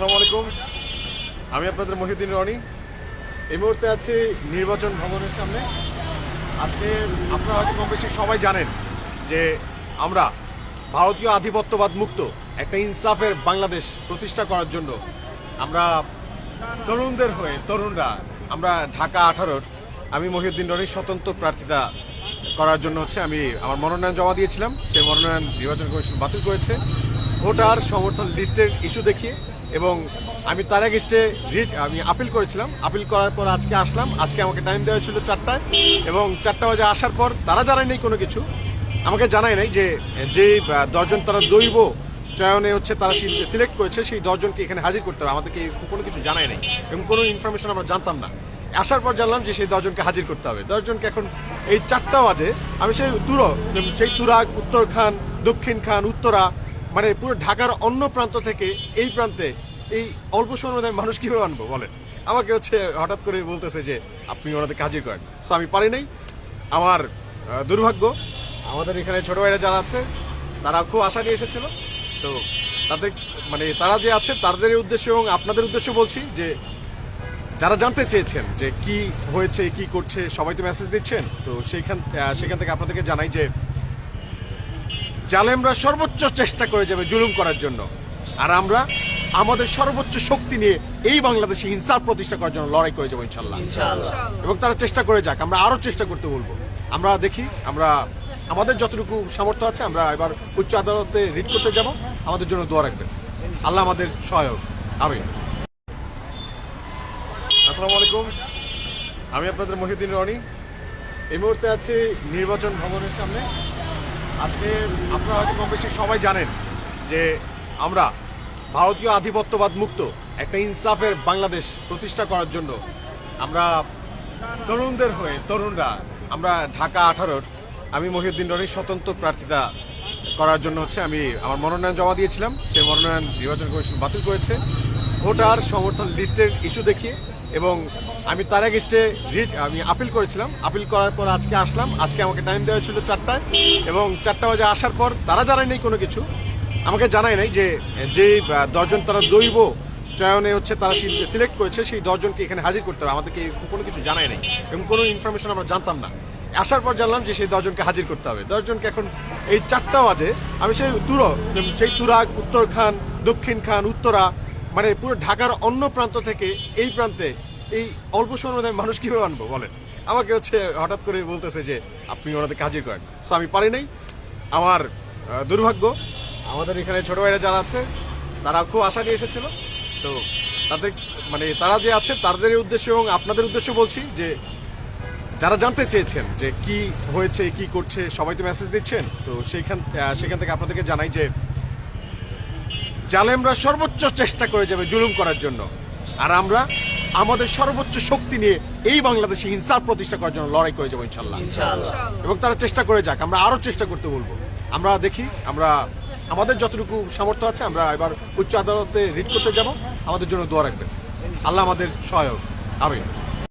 আসসালামু আলাইকুম। আমি আপনাদের মহিউদ্দিন রনি। এই মুহূর্তে আছি নির্বাচন ভবনের সামনে। আজকে আপনারা হয়তো কম বেশি সবাই জানেন যে আমরা ভারতীয় আধিপত্যবাদ মুক্ত একটা ইনসাফের বাংলাদেশ প্রতিষ্ঠা করার জন্য আমরা তরুণদের হয়ে তরুণরা আমরা ঢাকা 18-র আমি মহিউদ্দিন রনির স্বতন্ত্র প্রার্থিতা করার জন্য আমি আমার মনোনয়ন জমা দিয়েছিলাম। সেই মনোনয়ন নির্বাচন কমিশন বাতিল করেছে ভোটার সমর্থন লিস্টের ইস্যু দেখিয়ে, এবং আমি তার এগেইনস্টে আমি আপিল করেছিলাম। আপিল করার পর আজকে আসলাম। আজকে আমাকে টাইম দেওয়া ছিল 4টায়, এবং 4টা বাজে আসার পর তারা জানায় নেই কোনো কিছু, আমাকে জানায় নাই যে 10জন তারা দৈব চয়নে তারা সিলেক্ট করেছে সেই 10জনকে এখানে হাজির করতে হবে। আমাদেরকে কোনো কিছু জানায় নাই এবং কোনো ইনফরমেশন আমরা জানতাম না। আসার পর জানলাম যে সেই 10জনকে হাজির করতে হবে। 10জনকে এখন এই 4টা বাজে আমি সেই তুরাগ, উত্তর খান, দক্ষিণ খান, উত্তরা, মানে পুরো ঢাকার অন্য প্রান্ত থেকে এই প্রান্তে এই অল্প সময়ের মধ্যে মানুষ কীভাবে আনবো বলেন। আমাকে হঠাৎ করে বলতেছে যে আপনি ওনাদেরকে হাজির করেন। সো আমি পারি নাই। আমার দুর্ভাগ্য। আমাদের এখানে ছোট ভাইরা যারা আছে তারা খুব আশা নিয়ে এসেছিল। তো তাদের তারা যে আছে তাদের উদ্দেশ্য এবং আপনাদের উদ্দেশ্য বলছি যে যারা জানতে চেয়েছেন যে কি হয়েছে, কি করছে, সবাই তো মেসেজ দিচ্ছেন। তো সেখান থেকে আপনাদেরকে জানাই যে জালেমরা সর্বোচ্চ চেষ্টা করে যাবে জুলুম করার জন্য, আর আমরা আমাদের সর্বোচ্চ শক্তি নিয়ে এই বাংলাদেশে ইনসাফ প্রতিষ্ঠা করার জন্য লড়াই করে যাবো ইনশাল্লাহ। এবং তারা চেষ্টা করে যাক, আমরা আরো চেষ্টা করতে বলবো। আমরা দেখি আমরা আমাদের যতটুকু সামর্থ্য আছে আমরা এবার উচ্চ আদালতে রিট করতে যাব। আমাদের জন্য দোয়া রাখবেন। আল্লাহ আমাদের সহায়ক। আমিন। আসসালামু আলাইকুম। আমি আপনাদের মহিউদ্দিন রনি। এই মুহূর্তে আছি নির্বাচন ভবনের সামনে। আজকে আপনারা হয়তো কম বেশি সবাই জানেন যে আমরা ভারতীয় আধিপত্যবাদ মুক্ত একটা ইনসাফের বাংলাদেশ প্রতিষ্ঠা করার জন্য আমরা তরুণদের হয়ে তরুণরা আমরা ঢাকা 18-র আমি মহিউদ্দিন রনির স্বতন্ত্র প্রার্থিতা করার জন্য আমি আমার মনোনয়ন জমা দিয়েছিলাম। সেই মনোনয়ন নির্বাচন কমিশন বাতিল করেছে ভোটার সমর্থন লিস্টের ইস্যু দেখিয়ে, এবং আমি তার এগেইনস্টে আমি আপিল করেছিলাম। আপিল করার পর আজকে আসলাম। আজকে আমাকে টাইম দেওয়া ছিল 4টায়, এবং 4টা বাজে আসার পর তারা জানায় নেই কোনো কিছু, আমাকে জানায় নাই যে 10জন তারা দৈব চয়নে তারা সিলেক্ট করেছে সেই 10জনকে এখানে হাজির করতে হবে। আমাদেরকে কোনো কিছু জানায় নাই এবং কোনো ইনফরমেশন আমরা জানতাম না। আসার পর জানলাম যে সেই 10জনকে হাজির করতে হবে। 10জনকে এখন এই 4টা বাজে আমি সেই তুরাগ, উত্তর খান, দক্ষিণ খান, উত্তরা, মানে পুরো ঢাকার অন্য প্রান্ত থেকে এই প্রান্তে এই অল্প সময়ের মধ্যে মানুষ কীভাবে আনবো বলেন। আমাকে হঠাৎ করে বলতেছে যে আপনি ওনাদেরকে হাজির করেন। সো আমি পারি নাই। আমার দুর্ভাগ্য। আমাদের এখানে ছোট ভাইরা যারা আছে তারা খুব আশা নিয়ে এসেছিল। তো তারা যে আছে তাদের উদ্দেশ্য এবং আপনাদের উদ্দেশ্য বলছি যে যারা জানতে চেয়েছেন যে কি হয়েছে, কি করছে, সবাই তো মেসেজ দিচ্ছেন। তো সেখান থেকে আপনাদেরকে জানাই যে জালেমরা সর্বোচ্চ চেষ্টা করে যাবে জুলুম করার জন্য, আর আমরা আমাদের সর্বোচ্চ শক্তি নিয়ে এই বাংলাদেশে ইনসাফ প্রতিষ্ঠা করার জন্য লড়াই করে যাবো ইনশাল্লাহ। এবং তারা চেষ্টা করে যাক, আমরা আরো চেষ্টা করতে বলবো। আমরা দেখি আমরা আমাদের যতটুকু সামর্থ্য আছে আমরা এবার উচ্চ আদালতে রিট করতে যাব। আমাদের জন্য দোয়া রাখবেন। আল্লাহ আমাদের সহায়ক। আমিন।